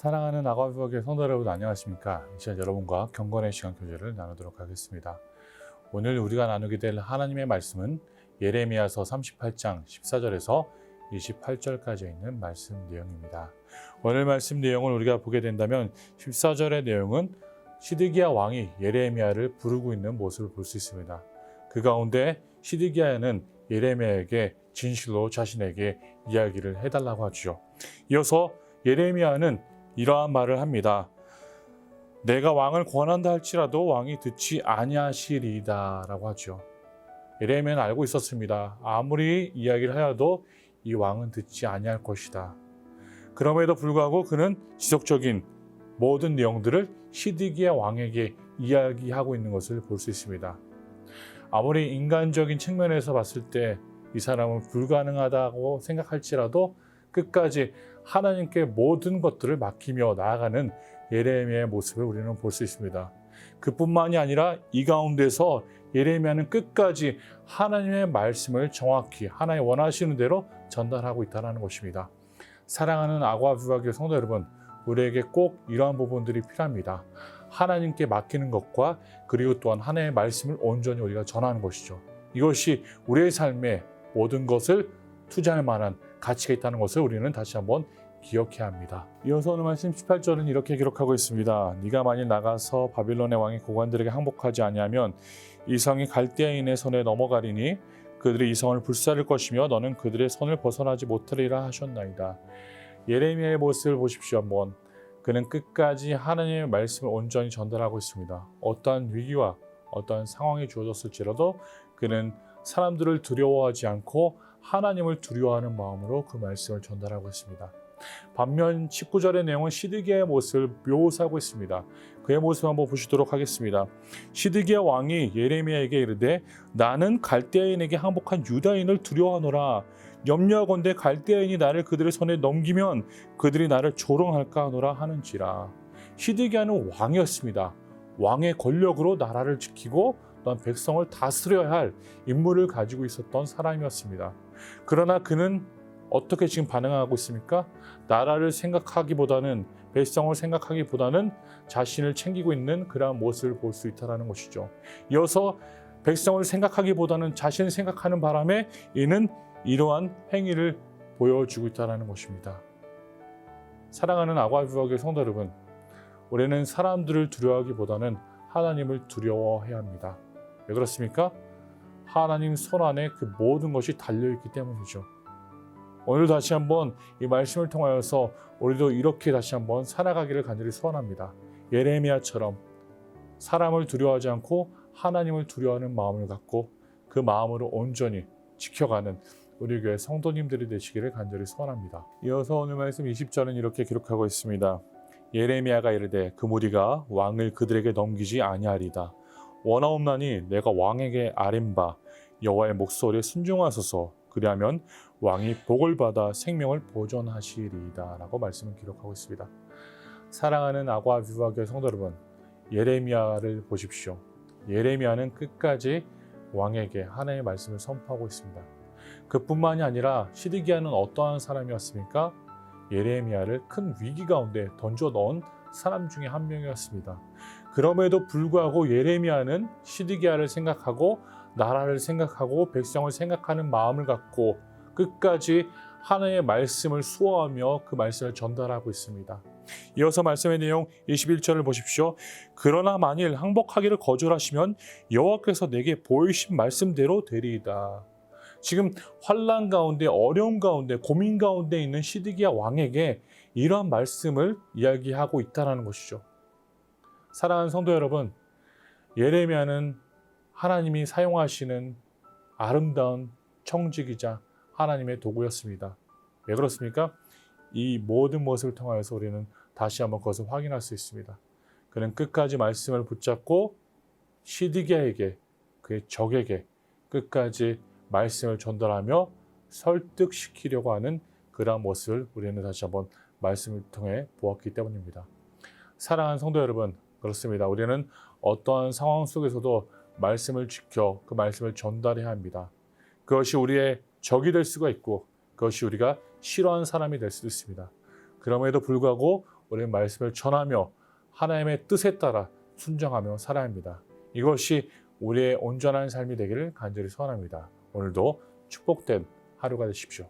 사랑하는 아과비박의 성도 여러분 안녕하십니까? 이 시간 여러분과 경건의 시간 교제를 나누도록 하겠습니다. 오늘 우리가 나누게 될 하나님의 말씀은 예레미야서 38장 14절에서 28절까지 있는 말씀 내용입니다. 오늘 말씀 내용을 우리가 보게 된다면 14절의 내용은 시드기야 왕이 예레미야를 부르고 있는 모습을 볼 수 있습니다. 그 가운데 시드기야는 예레미야에게 진실로 자신에게 이야기를 해달라고 하죠. 이어서 예레미야는 이러한 말을 합니다. 내가 왕을 권한다 할지라도 왕이 듣지 아니하시리이다 라고 하죠. 예레미야는 알고 있었습니다. 아무리 이야기를 하여도 이 왕은 듣지 아니할 것이다. 그럼에도 불구하고 그는 지속적인 모든 내용들을 시드기야 왕에게 이야기하고 있는 것을 볼 수 있습니다. 아무리 인간적인 측면에서 봤을 때 이 사람은 불가능하다고 생각할지라도 끝까지 하나님께 모든 것들을 맡기며 나아가는 예레미야의 모습을 우리는 볼 수 있습니다. 그뿐만이 아니라 이 가운데서 예레미야는 끝까지 하나님의 말씀을 정확히 하나님 원하시는 대로 전달하고 있다는 것입니다. 사랑하는 아과비박의 성도 여러분, 우리에게 꼭 이러한 부분들이 필요합니다. 하나님께 맡기는 것과 그리고 또한 하나님의 말씀을 온전히 우리가 전하는 것이죠. 이것이 우리의 삶에 모든 것을 투자할 만한 가치가 있다는 것을 우리는 다시 한번 기억해야 합니다. 이어서 오늘 말씀 18절은 이렇게 기록하고 있습니다. 네가 만일 나가서 바빌론의 왕의 고관들에게 항복하지 아니하면 이 성이 갈대아인의 손에 넘어가리니 그들이 이 성을 불사를 것이며 너는 그들의 손을 벗어나지 못하리라 하셨나이다. 예레미야의 모습을 보십시오. 한번 그는 끝까지 하나님의 말씀을 온전히 전달하고 있습니다. 어떠한 위기와 어떠한 상황이 주어졌을지라도 그는 사람들을 두려워하지 않고 하나님을 두려워하는 마음으로 그 말씀을 전달하고 있습니다. 반면 19절의 내용은 시드기야의 모습을 묘사하고 있습니다. 그의 모습을 한번 보시도록 하겠습니다. 시드기야 왕이 예레미야에게 이르되 나는 갈대아인에게 항복한 유다인을 두려워하노라. 염려하건대 갈대아인이 나를 그들의 손에 넘기면 그들이 나를 조롱할까 하노라 하는지라. 시드기야는 왕이었습니다. 왕의 권력으로 나라를 지키고 또한 백성을 다스려야 할 임무를 가지고 있었던 사람이었습니다. 그러나 그는 어떻게 지금 반응하고 있습니까? 나라를 생각하기보다는 백성을 생각하기보다는 자신을 챙기고 있는 그러한 모습을 볼 수 있다는 것이죠. 이어서 백성을 생각하기보다는 자신을 생각하는 바람에 이는 이러한 행위를 보여주고 있다는 것입니다. 사랑하는 아과비박의 성도 여러분, 우리는 사람들을 두려워하기보다는 하나님을 두려워해야 합니다. 왜 그렇습니까? 하나님 손 안에 그 모든 것이 달려있기 때문이죠. 오늘 다시 한번 이 말씀을 통하여서 우리도 이렇게 다시 한번 살아가기를 간절히 소원합니다. 예레미야처럼 사람을 두려워하지 않고 하나님을 두려워하는 마음을 갖고 그 마음으로 온전히 지켜가는 우리 교회 성도님들이 되시기를 간절히 소원합니다. 이어서 오늘 말씀 20절은 이렇게 기록하고 있습니다. 예레미야가 이르되 그 무리가 왕을 그들에게 넘기지 아니하리다. 원하옵나니 내가 왕에게 아뢰바 여호와의 목소리에 순종하소서. 그리하면 왕이 복을 받아 생명을 보존하시리이다 라고 말씀을 기록하고 있습니다. 사랑하는 아과비박의 성도 여러분, 예레미야를 보십시오. 예레미야는 끝까지 왕에게 하나님의 말씀을 선포하고 있습니다. 그뿐만이 아니라 시드기야는 어떠한 사람이었습니까? 예레미야를 큰 위기 가운데 던져 넣은 사람 중에 한 명이었습니다. 그럼에도 불구하고 예레미야는 시드기야를 생각하고 나라를 생각하고 백성을 생각하는 마음을 갖고 끝까지 하나님의 말씀을 수호하며 그 말씀을 전달하고 있습니다. 이어서 말씀의 내용 21절을 보십시오. 그러나 만일 항복하기를 거절하시면 여호와께서 내게 보이신 말씀대로 되리이다. 지금 환난 가운데, 어려움 가운데, 고민 가운데 있는 시드기야 왕에게 이러한 말씀을 이야기하고 있다는 것이죠. 사랑하는 성도 여러분, 예레미야는 하나님이 사용하시는 아름다운 청지기자 하나님의 도구였습니다. 왜 그렇습니까? 이 모든 모습을 통하여서 우리는 다시 한번 그것을 확인할 수 있습니다. 그는 끝까지 말씀을 붙잡고 시드기야에게, 그의 적에게 끝까지 말씀을 전달하며 설득시키려고 하는 그러한 모습을 우리는 다시 한번 말씀을 통해 보았기 때문입니다. 사랑하는 성도 여러분, 그렇습니다. 우리는 어떠한 상황 속에서도 말씀을 지켜 그 말씀을 전달해야 합니다. 그것이 우리의 적이 될 수가 있고 그것이 우리가 싫어하는 사람이 될 수도 있습니다. 그럼에도 불구하고 우리 말씀을 전하며 하나님의 뜻에 따라 순종하며 살아야 합니다. 이것이 우리의 온전한 삶이 되기를 간절히 소원합니다. 오늘도 축복된 하루가 되십시오.